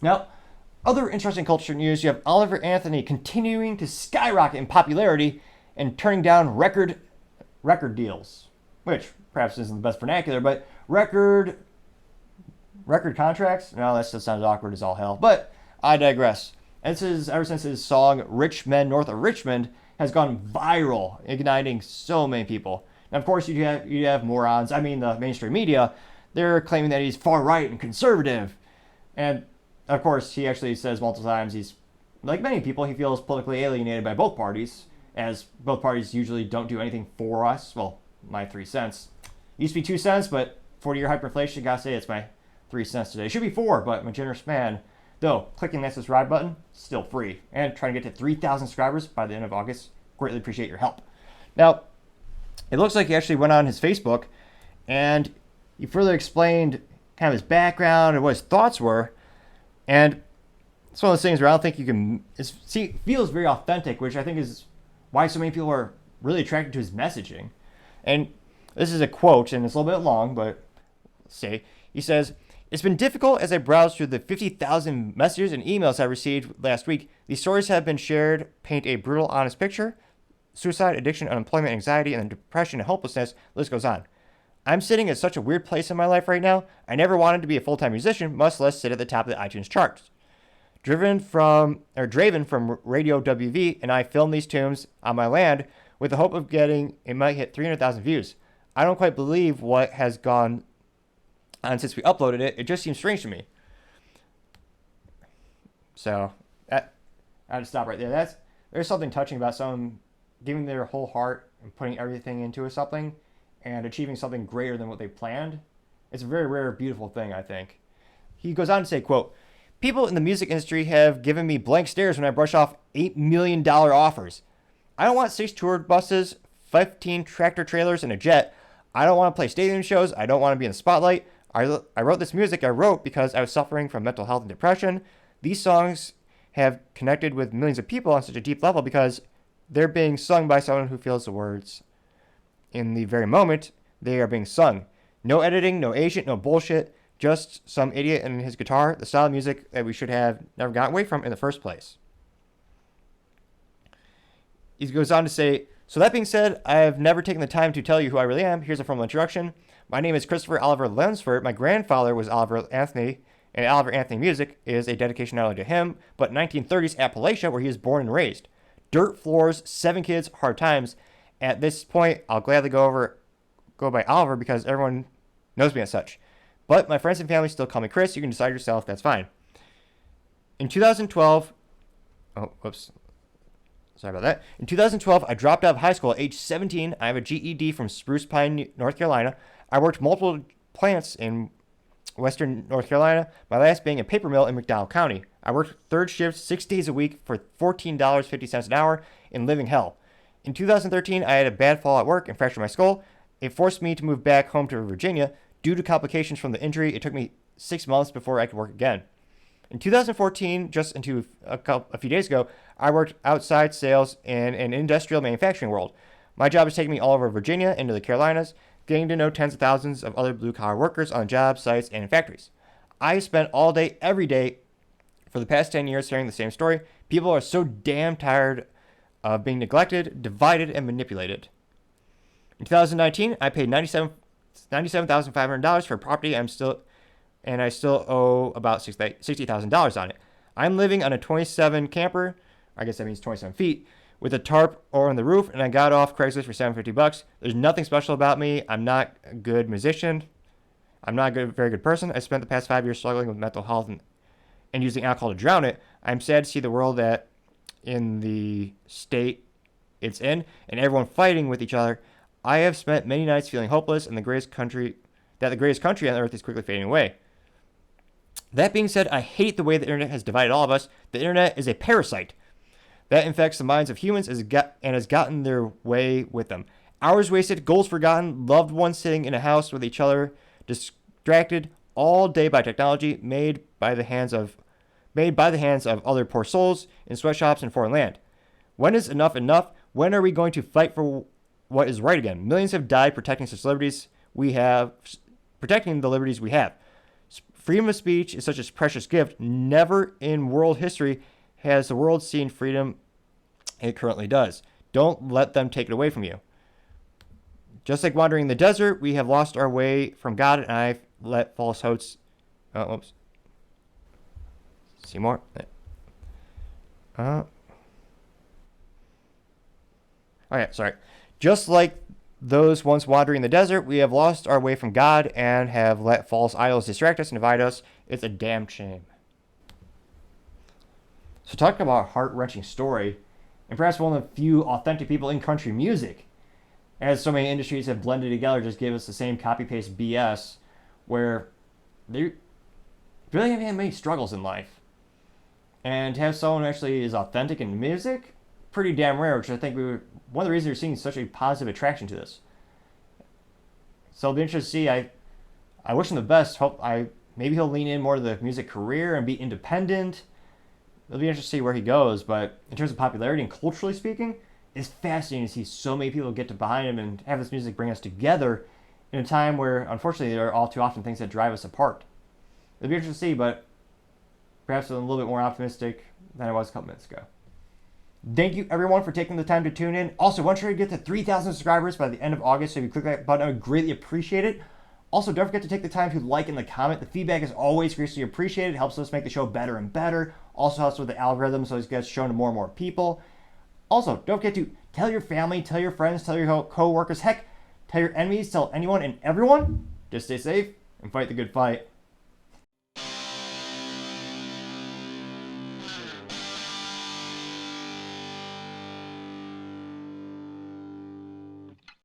Now, other interesting culture news, you have Oliver Anthony continuing to skyrocket in popularity and turning down record deals, which perhaps isn't the best vernacular, but record contracts? No, that still sounds awkward as all hell, but I digress. And this is ever since his song Rich Men North of Richmond has gone viral, igniting so many people. And of course, you have morons, I mean the mainstream media, they're claiming that he's far right and conservative. And of course, he actually says multiple times he's, like many people, he feels politically alienated by both parties, as both parties usually don't do anything for us. Well, my 3 cents. Used to be 2 cents, but 40-year hyperinflation, gotta say it's my 3 cents today. It should be 4, but I'm a generous man. Though, clicking that subscribe button, still free. And trying to get to 3,000 subscribers by the end of August. Greatly appreciate your help. Now, it looks like he actually went on his Facebook and he further explained kind of his background and what his thoughts were. And it's one of those things where I don't think you can... It feels very authentic, which I think is why so many people are really attracted to his messaging. And this is a quote, and it's a little bit long, but let's see. He says, "It's been difficult as I browse through the 50,000 messages and emails I received last week. These stories have been shared, paint a brutal, honest picture. Suicide, addiction, unemployment, anxiety, and depression and hopelessness, the list goes on. I'm sitting at such a weird place in my life right now. I never wanted to be a full-time musician, much less sit at the top of the iTunes charts. Draven from Radio WV and I filmed these tunes on my land with the hope of getting, it might hit 300,000 views. I don't quite believe what has gone on since we uploaded it. It just seems strange to me." So, I had to stop right there. There's something touching about someone giving their whole heart and putting everything into something and achieving something greater than what they planned. It's a very rare, beautiful thing, I think. He goes on to say, quote, "People in the music industry have given me blank stares when I brush off $8 million offers. I don't want 6 tour buses, 15 tractor trailers, and a jet. I don't want to play stadium shows. I don't want to be in the spotlight. I wrote this music I wrote because I was suffering from mental health and depression. These songs have connected with millions of people on such a deep level because they're being sung by someone who feels the words in the very moment they are being sung. No editing, no agent, no bullshit. Just some idiot and his guitar, the style of music that we should have never gotten away from in the first place." He goes on to say, "So that being said, I have never taken the time to tell you who I really am. Here's a formal introduction. My name is Christopher Oliver Lunsford. My grandfather was Oliver Anthony, and Oliver Anthony music is a dedication not only to him, but 1930s Appalachia, where he was born and raised. Dirt floors, 7 kids, hard times. At this point, I'll gladly go by Oliver because everyone knows me as such. But my friends and family still call me Chris. You can decide yourself. That's fine. In 2012, sorry about that. In 2012, I dropped out of high school at age 17. I have a GED from Spruce Pine, North Carolina. I worked multiple plants in Western North Carolina, my last being a paper mill in McDowell County. I worked third shift 6 days a week for $14.50 an hour in living hell. In 2013, I had a bad fall at work and fractured my skull. It forced me to move back home to Virginia. Due to complications from the injury, it took me 6 months before I could work again. In 2014, just into a few days ago, I worked outside sales in an industrial manufacturing world. My job has taken me all over Virginia, into the Carolinas, getting to know tens of thousands of other blue-collar workers on job sites and in factories. I spent all day, every day, for the past 10 years hearing the same story. People are so damn tired of being neglected, divided, and manipulated. In 2019, I paid $97,500 for property I still owe about $60,000 on it. I'm living on a 27 camper, I guess that means 27 feet, with a tarp on the roof, and I got off Craigslist for $750. There's nothing special about me. I'm not a good musician. I'm not a very good person. I spent the past 5 years struggling with mental health and using alcohol to drown it. I'm sad to see the world that in the state it's in, and everyone fighting with each other. I have spent many nights feeling hopeless, and the greatest country on earth is quickly fading away. That being said, I hate the way the internet has divided all of us. The internet is a parasite that infects the minds of humans and has gotten their way with them. Hours wasted, goals forgotten, loved ones sitting in a house with each other, distracted all day by technology made by the hands of other poor souls in sweatshops in foreign land. When is enough enough? When are we going to fight for what is right again? Millions have died protecting the liberties we have. freedom of speech is such a precious gift. Never in world history has the world seen freedom it currently does. Don't let them take it away from you. Just like wandering in the desert, we have lost our way from God, and I've let false hopes. Oh, oops. See more. Oh yeah, sorry. Just like those once wandering in the desert, we have lost our way from God and have let false idols distract us and divide us. It's a damn shame. So talking about a heart-wrenching story, and perhaps one of the few authentic people in country music, as so many industries have blended together, just give us the same copy-paste BS, where they really haven't had many struggles in life. And to have someone who actually is authentic in music, pretty damn rare, which I think one of the reasons you're seeing such a positive attraction to this. So it'll be interesting to see. I wish him the best. Maybe he'll lean in more to the music career and be independent. It'll be interesting to see where he goes, but in terms of popularity and culturally speaking, it's fascinating to see so many people get to behind him and have this music bring us together in a time where, unfortunately, there are all too often things that drive us apart. It'll be interesting to see, but perhaps I'm a little bit more optimistic than I was a couple minutes ago. Thank you, everyone, for taking the time to tune in. Also, I want you to get to 3,000 subscribers by the end of August, so if you click that button, I would greatly appreciate it. Also, don't forget to take the time to like and comment. The feedback is always greatly appreciated. It helps us make the show better and better. Also helps with the algorithm, so it gets shown to more and more people. Also, don't forget to tell your family, tell your friends, tell your co-workers, heck, tell your enemies, tell anyone and everyone. Just stay safe and fight the good fight.